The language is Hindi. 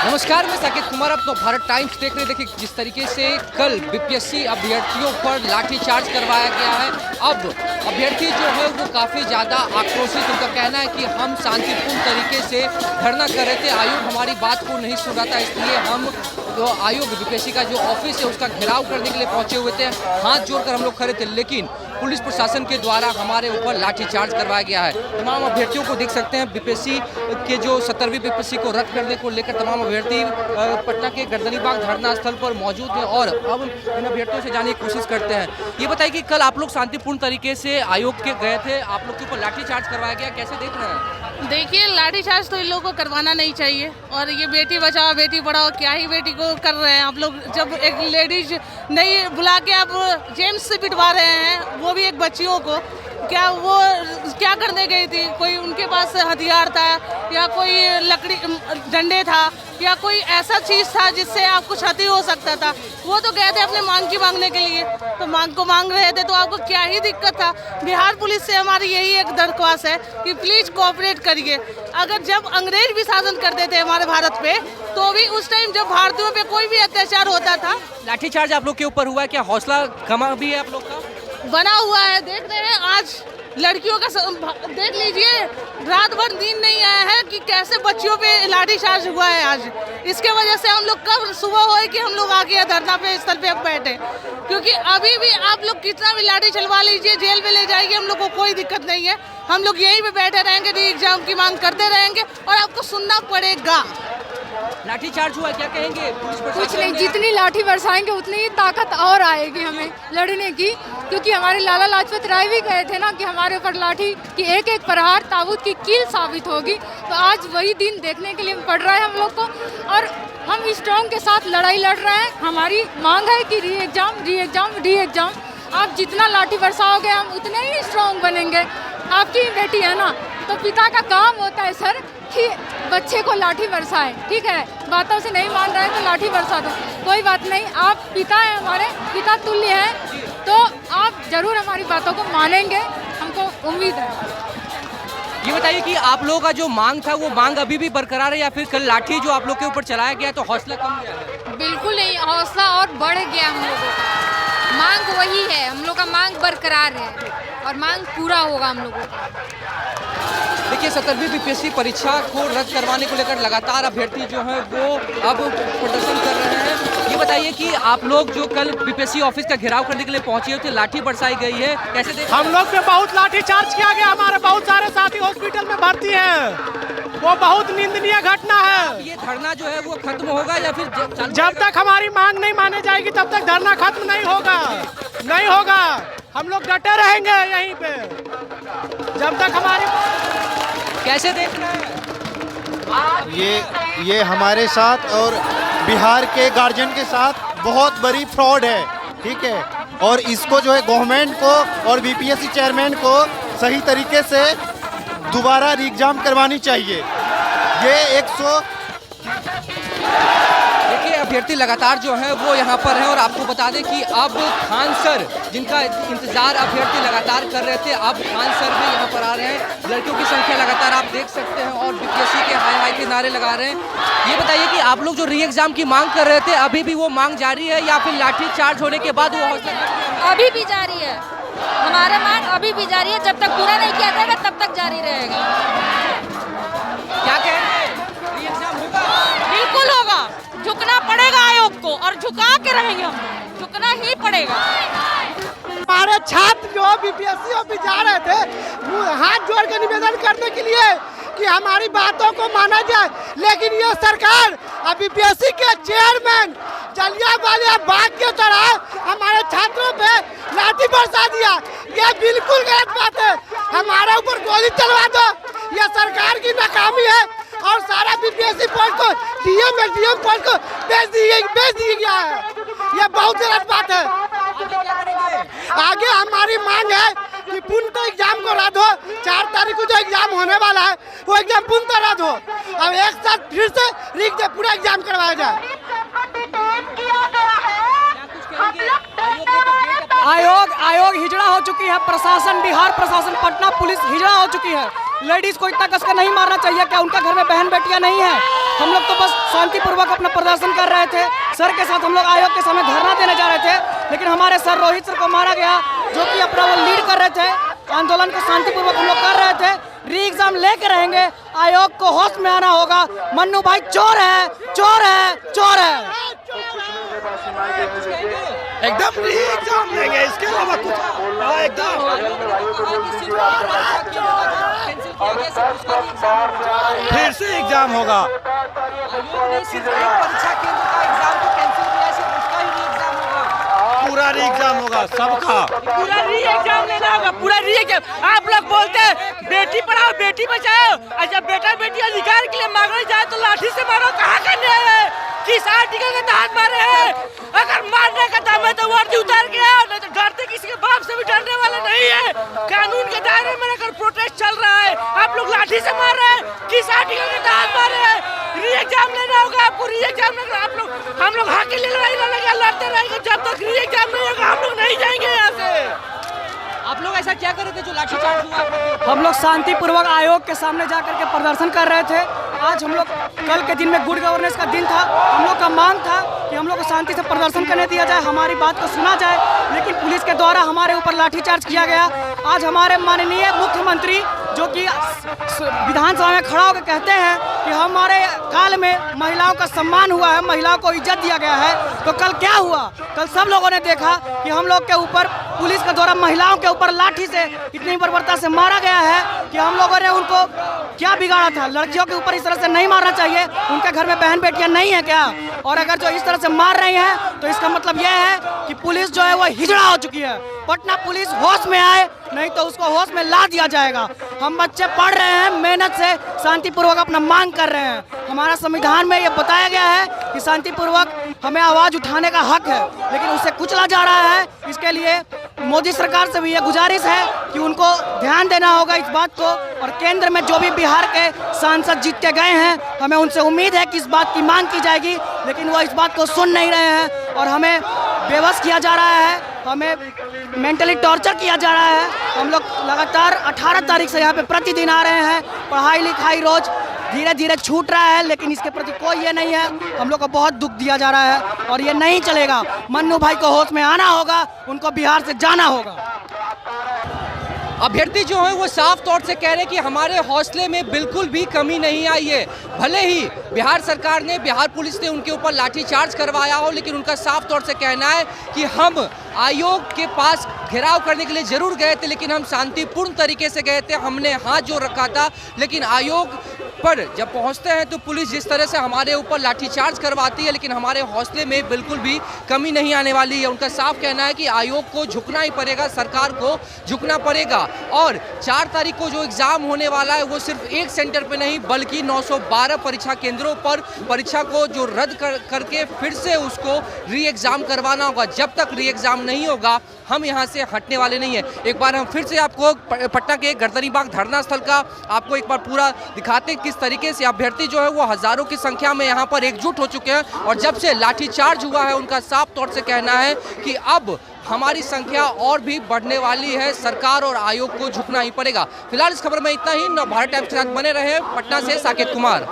नमस्कार, मैं साकेत कुमार। अब तो भारत टाइम्स देख रहे। देखिए जिस तरीके से कल बीपीएससी अभ्यर्थियों पर लाठीचार्ज करवाया गया है। अब अभ्यर्थी जो है वो काफ़ी ज़्यादा आक्रोशित। उनका कहना है कि हम शांतिपूर्ण तरीके से धरना कर रहे थे, आयोग हमारी बात को नहीं सुन रहा था, इसलिए हम जो आयोग बीपीएससी का जो ऑफिस है उसका घेराव करने के लिए पहुंचे हुए थे। हाथ जोड़कर हम लोग खड़े थे, लेकिन पुलिस प्रशासन के द्वारा हमारे ऊपर लाठीचार्ज करवाया गया है। तमाम अभ्यर्थियों को देख सकते हैं, बीपीएससी के जो 17वीं बीपीएससी को रद्द करने को लेकर तमाम अभ्यर्थी पटना के गर्दनीबाग धरना स्थल पर मौजूद हैं और अब इन अभ्यर्थियों से जानने की कोशिश करते हैं। ये बताइए कि कल आप लोग शांतिपूर्ण तरीके से आयोग के गए थे, आप लोग के ऊपर लाठीचार्ज करवाया गया, कैसे देख रहे हैं? देखिए, लाठीचार्ज तो इन लोगों को करवाना नहीं चाहिए। और ये बेटी बचाओ बेटी पढ़ाओ, क्या ही बेटी को कर रहे हैं आप लोग। जब एक लेडीज नहीं बुला के आप जेम्स से पिटवा रहे हैं, वो भी एक बच्चियों को, क्या वो क्या करने गई थी? कोई उनके पास हथियार था या कोई लकड़ी डंडे था या कोई ऐसा चीज़ था जिससे आपको क्षति हो सकता था? वो तो गए थे अपने मांग की मांगने के लिए, तो मांग को मांग रहे थे, तो आपको क्या ही दिक्कत था? बिहार पुलिस से हमारी यही एक दरख्वास्त है कि प्लीज़ कोऑपरेट करिए। अगर जब अंग्रेज भी शासन करते थे हमारे भारत पे, तो भी उस टाइम जब भारतीयों पे कोई भी अत्याचार होता था। लाठीचार्ज आप लोग के ऊपर हुआ है, क्या हौसला कमा भी है आप लोग का? बना हुआ है, देख रहे हैं आज लड़कियों का देख लीजिए, रात भर नींद नहीं आया है कि कैसे बच्चियों पे लाठीचार्ज हुआ है आज। इसके वजह से हम लोग कब सुबह होए कि हम लोग आके धरना पे स्थल पे बैठे, क्योंकि अभी भी आप लोग कितना भी लाठी चलवा लीजिए, जेल में ले जाएंगे, हम लोग को कोई दिक्कत नहीं है। हम लोग यहीं पे बैठे रहेंगे, री एग्जाम की मांग करते रहेंगे और आपको सुनना पड़ेगा। लाठीचार्ज हुआ, क्या कहेंगे? कुछ नहीं, जितनी लाठी बरसाएंगे उतनी ही ताकत और आएगी हमें लड़ने की, क्योंकि हमारे लाला लाजपत राय भी कहे थे ना कि हमारे ऊपर लाठी की एक एक प्रहार ताबूत की कील साबित होगी। तो आज वही दिन देखने के लिए पड़ रहा है हम लोग को, और हम स्ट्रॉन्ग के साथ लड़ाई लड़ रहे हैं। हमारी मांग है कि री एग्जाम आप जितना लाठी बरसाओगे हम उतने ही स्ट्रॉन्ग बनेंगे। आपकी बेटी है ना, तो पिता का काम होता है सर कि बच्चे को लाठी बरसाए, ठीक है? बातों से नहीं मान रहे हैं तो लाठी बरसा दो, कोई बात नहीं। आप पिता हैं, हमारे पिता तुल्य हैं, तो आप जरूर हमारी बातों को मानेंगे, हमको उम्मीद है। ये बताइए कि आप लोगों का जो मांग था वो मांग अभी भी बरकरार है या फिर कल लाठी जो आप लोग के ऊपर चलाया गया तो हौसला कम गया है? बिल्कुल नहीं, हौसला और बढ़ गया हम लोगों का। मांग वही है, हम लोग का मांग बरकरार है और मांग पूरा होगा हम लोगों का। देखिए 17वीं बीपीएससी परीक्षा को रद्द करवाने को लेकर लगातार अभ्यर्थी जो है वो अब प्रदर्शन कर रहे हैं। ये बताइए कि आप लोग जो कल बीपीएससी ऑफिस का घेराव करने के लिए पहुंचे थे, लाठी बरसाई गई है, कैसे देख? हम लोग पे बहुत लाठी चार्ज किया गया, हमारे बहुत सारे साथी हॉस्पिटल में भर्ती हैं, वो बहुत निंदनीय घटना है। ये धरना जो है वो खत्म होगा या फिर जब तक हमारी मांग नहीं मानी जाएगी तब तक धरना खत्म नहीं होगा। हम लोग डटे रहेंगे यहीं पे जब तक हमारी। कैसे देख रहे हैं? ये हमारे साथ और बिहार के गार्जियन के साथ बहुत बड़ी फ्रॉड है, ठीक है? और इसको जो है गवर्नमेंट को और बीपीएससी चेयरमैन को सही तरीके से दोबारा री एग्जाम करवानी चाहिए। ये देखिए अभ्यर्थी लगातार जो है वो यहाँ पर है और आपको बता दें कि अब खान सर, जिनका इंतजार अभ्यर्थी लगातार कर रहे थे, अब खान सर भी यहाँ पर आ रहे हैं। लड़कियों की संख्या लगातार आप देख सकते हैं और बीपीएससी के हाय हाय के नारे लगा रहे हैं। ये बताइए कि आप लोग जो री एग्जाम की मांग कर रहे थे, अभी भी वो मांग जारी है या फिर लाठी चार्ज होने के बाद वो हौसला? अभी भी जारी है, हमारा मांग अभी भी जारी है। जब तक पूरा नहीं किया जाएगा तब तक जारी रहेगा। क्या कहेंगे? री एग्जाम होगा? बिल्कुल होगा, झुकना पड़ेगा आयोग को और झुका के रहेंगे हम, झुकना ही पड़ेगा। हमारे छात्र जो बीपीएससी ऑफिस जा रहे थे, हाथ जोड़ के निवेदन करने के लिए कि हमारी बातों को माना जाए, लेकिन ये सरकार और बीपीएससी के चेयरमैन जलियांवाला बाग के तरह हमारे छात्रों पे लाठी बरसा दिया। ये बिल्कुल गलत बात है। हमारे ऊपर गोली चलवा दो, ये सरकार की नाकामी है और सारा बीपीएससी पोस्ट को डीएम पोस्ट को बेच दिया गया है। ये बहुत गलत बात है। आगे हमारी मांग है कि पूर्णतः एग्जाम को रद्द हो। 4 तारीख को जो एग्जाम होने वाला है वो एग्जाम पूर्णतः रद्द हो। अब एक साथ फिर से पूरा एग्जाम करवाया जाए। आयोग हिजड़ा हो चुकी है, प्रशासन, बिहार प्रशासन, पटना पुलिस हिजड़ा हो चुकी है। लेडीज को इतना कसकर नहीं मारना चाहिए, क्या उनका घर में बहन बेटियां नहीं है? हम लोग तो बस शांतिपूर्वक अपना प्रदर्शन कर रहे थे। सर के साथ हम लोग आयोग के सामने धरना देने जा रहे थे, लेकिन हमारे सर रोहित सर को मारा गया, जो कि अपना वो लीड कर रहे थे। आंदोलन को शांतिपूर्वक हम लोग कर रहे थे। री एग्जाम लेके रहेंगे, आयोग को होश में आना होगा। मन्नू भाई चोर है, चोर है, चोर है। एकदम री एग्जाम लेंगे, इसके अलावा कुछ एकदम फिर से एग्जाम होगा। पूरा री एग्जाम होगा, सबका पूरा री एग्जाम लेना होगा, पूरा री एग्जाम। आप लोग बोलते हैं बेटी पढ़ाओ बेटी बचाओ, और जब बेटा बेटी अधिकार के लिए मांगने जाए तो लाठी से मारो। कहाँ का न्याय है? किस आर्टिकल के तहत मारे हैं? अगर मारने का दम है तो वर्दी उतार के आओ, नहीं तो डरते किसी के बाप से भी डरने वाले नहीं है। कानून के दायरे में अगर प्रोटेस्ट चल रहा है, आप लोग लाठी से मार रहे हैं। किस आर्टिकल के तहत मार रहे हैं? री एग्जाम लेना होगा आपको, री एग्जाम लेना। आप लोग हम लोग हक के लिए लड़ाई लड़ेंगे, लड़ते रहेंगे जब तक री एग्जाम नहीं होगा। हम लोग नहीं जाएंगे यहाँ से। आप लोग ऐसा क्या कर रहे थे जो लाठीचार्ज हुआ? हम लोग शांतिपूर्वक आयोग के सामने जाकर के प्रदर्शन कर रहे थे। आज हम लोग, कल के दिन में गुड गवर्नेंस का दिन था। हम लोग का मांग था कि हम लोग को शांति से प्रदर्शन करने दिया जाए, हमारी बात को सुना जाए, लेकिन पुलिस के द्वारा हमारे ऊपर लाठीचार्ज किया गया। आज हमारे माननीय मुख्यमंत्री, जो कि विधानसभा में खड़ा होकर कहते हैं कि हमारे काल में महिलाओं का सम्मान हुआ है, महिलाओं को इज्जत दिया गया है, तो कल क्या हुआ? कल सब लोगों ने देखा कि हम लोग के ऊपर पुलिस के द्वारा महिलाओं के ऊपर लाठी से इतनी बर्बरता से मारा गया है कि हम लोगों ने उनको क्या बिगाड़ा था? लड़कियों के ऊपर इस तरह से नहीं मारना चाहिए। उनके घर में बहन बेटियां नहीं है क्या? और अगर जो इस तरह से मार रही हैं तो इसका मतलब यह है कि पुलिस जो है वो हिजड़ा हो चुकी है। पटना पुलिस होश में आए, नहीं तो उसको होश में ला दिया जाएगा। हम बच्चे पढ़ रहे हैं, मेहनत से शांतिपूर्वक अपना मांग कर रहे हैं। हमारा संविधान में ये बताया गया है कि शांतिपूर्वक हमें आवाज़ उठाने का हक है, लेकिन उसे कुचला जा रहा है। इसके लिए मोदी सरकार से भी ये गुजारिश है कि उनको ध्यान देना होगा इस बात को। और केंद्र में जो भी बिहार के सांसद जीत के गए हैं, हमें उनसे उम्मीद है कि इस बात की मांग की जाएगी, लेकिन वो इस बात को सुन नहीं रहे हैं और हमें बेबस किया जा रहा है, हमें मेंटली टॉर्चर किया जा रहा है। हम लोग लगातार 18 तारीख से यहाँ पे प्रतिदिन आ रहे हैं। पढ़ाई लिखाई रोज धीरे धीरे छूट रहा है, लेकिन इसके प्रति कोई ये नहीं है। हम लोग को बहुत दुख दिया जा रहा है और ये नहीं चलेगा। मन्नू भाई को होश में आना होगा, उनको बिहार से जाना होगा। अभ्यर्थी जो है वो साफ तौर से कह रहे हैं कि हमारे हौसले में बिल्कुल भी कमी नहीं आई है। भले ही बिहार सरकार ने, बिहार पुलिस ने उनके ऊपर लाठीचार्ज करवाया हो, लेकिन उनका साफ तौर से कहना है कि हम आयोग के पास घेराव करने के लिए जरूर गए थे, लेकिन हम शांतिपूर्ण तरीके से गए थे। हमने हाथ जोड़ रखा था, लेकिन आयोग पर जब पहुंचते हैं तो पुलिस जिस तरह से हमारे ऊपर लाठीचार्ज करवाती है, लेकिन हमारे हौसले में बिल्कुल भी कमी नहीं आने वाली है। उनका साफ कहना है कि आयोग को झुकना ही पड़ेगा, सरकार को झुकना पड़ेगा। और 4 तारीख को जो एग्ज़ाम होने वाला है वो सिर्फ एक सेंटर पे नहीं बल्कि 912 परीक्षा केंद्रों पर परीक्षा को जो रद्द करके फिर से उसको री एग्ज़ाम करवाना होगा। जब तक री एग्ज़ाम नहीं होगा हम यहाँ से हटने वाले नहीं हैं। एक बार हम फिर से आपको पटना के गर्दनीबाग धरना स्थल का आपको एक बार पूरा दिखाते हैं किस तरीके से अभ्यर्थी जो है वो हज़ारों की संख्या में यहाँ पर एकजुट हो चुके हैं। और जब से लाठीचार्ज हुआ है उनका साफ तौर से कहना है कि अब हमारी संख्या और भी बढ़ने वाली है, सरकार और आयोग को झुकना ही पड़ेगा। फिलहाल इस खबर में इतना ही। नवभारत टाइम्स के साथ बने रहे। पटना से साकेत कुमार।